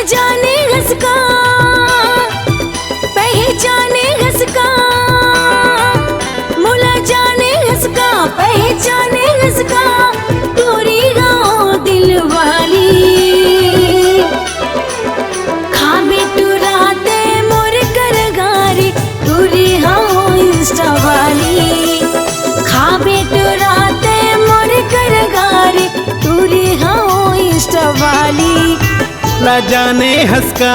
जाने हंसका पहचाने हंसका, मुला जाने हंसका पहचाने हंसका, तोरी गाँव दिल वाली खाबे टुराते मोर कर गारी, तोरी गाँव इंस्टा वाली खाबे टुराते मोर कर गारी, तोरी गाँव इंस्टा वाली। मुला जाने हंसका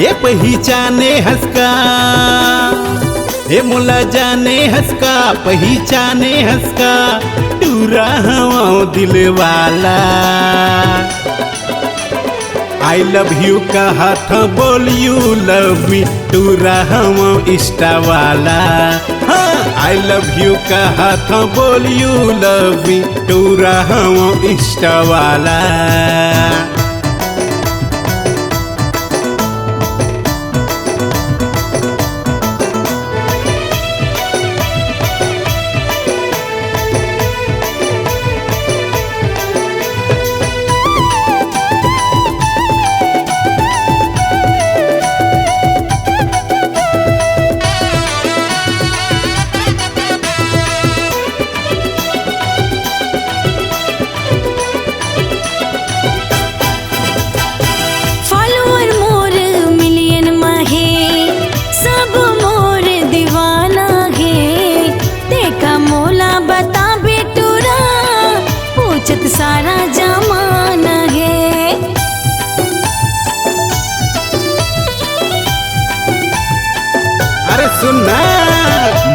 ये पहचाने हंसका, ये मुला जाने हंसका पहचाने हंसका, टूरा हवा दिल वाला। आई लव यू कहा था बोल यू लव मी, टूरा हवा इंस्टा वाला। हाँ आई लव यू कहा था बोल यू लव मी, टूरा हवा इंस्टा वाला। सारा जमाना है अरे सुनना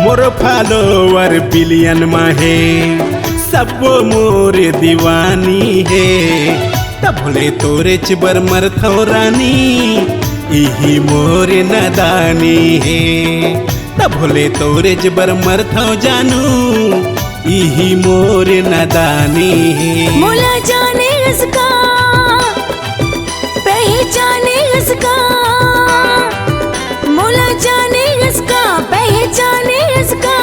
मोर फॉलोवर बिलियन में है, सब मोर दीवानी है, तब भोले तोरे चिबर मरथो रानी, यही मोर नदानी है, तब भोले तोरे चिबर मरथो जानू, यही मोर नदानी है। मुला जाने हंसका पहचाने हंसका, मुला जाने हंसका पहचाने हंसका,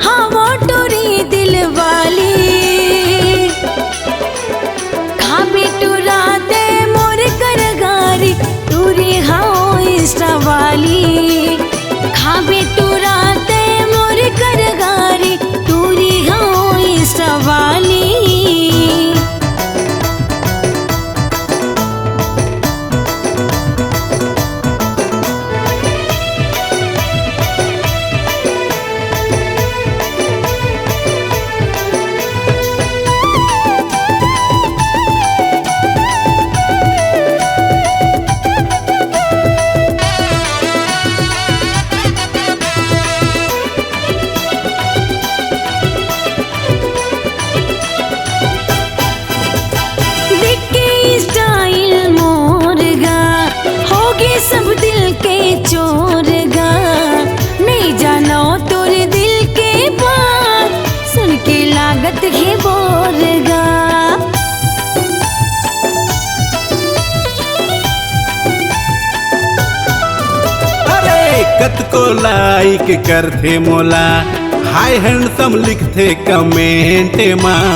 हाँ वो टोरी दिल वाली खाबे टुराते मोर कर गारी, टूरी हाँ इंस्टा वाली खाबे टुराते मोर कर गारी, टूरी हाँ इंस्टा वाली। सब दिल के चोर गा, नहीं जानो तोरे दिल के बात, सुन के लागत है बोर गा। अरे कत को लाइक करते मोला, हाय हैंडसम लिखते कमेंट माँ,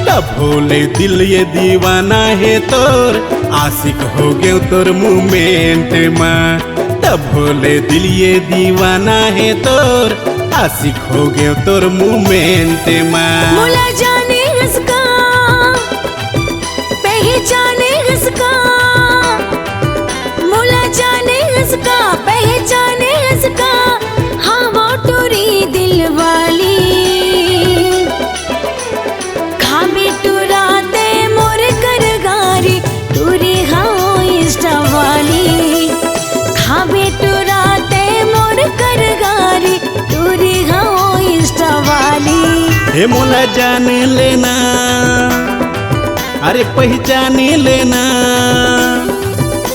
तब भोले दिल ये दीवाना है तोर, आशिक हो गए तोर मूवमेंट माँ, तब भोले दिल ये दीवाना है तोर, आशिक हो गए तोर मूवमेंट माँ। मुला जाने हंसका पहचाने हंसका, मुला जाने हंसका पहचाने हंसका, हाँ वो टोरी दिल वाली खाबे टुराते मोर कर गारी, टूरी हाँ इंस्टा वाली खाबे टुराते मोर कर गारी, टूरी हाँ इंस्टा वाली। हे मोला जान लेना, अरे पहचान लेना,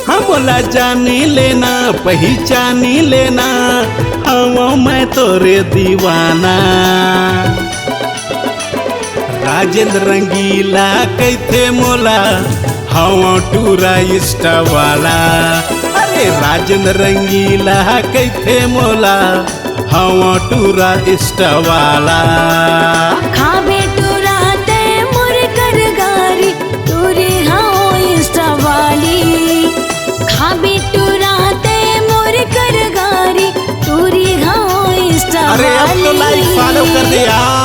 हम बोला जानी लेना पहचानी लेना हम मैं तोरे दीवाना। राजेंद्र रंगीला कैथे मोला हम टूरिस्ट वाला। अरे राजेंद्र रंगीला कैथे मोला हम टूरिस्ट वाला। खाबे टुराते मोर कर गारी तोरे हाँ इंस्टा वाली। खाबे टुराते मोर कर गारी तोरे हाँ इंस्टा वाली। अरे अब तो लाइक फॉलो कर दे यार।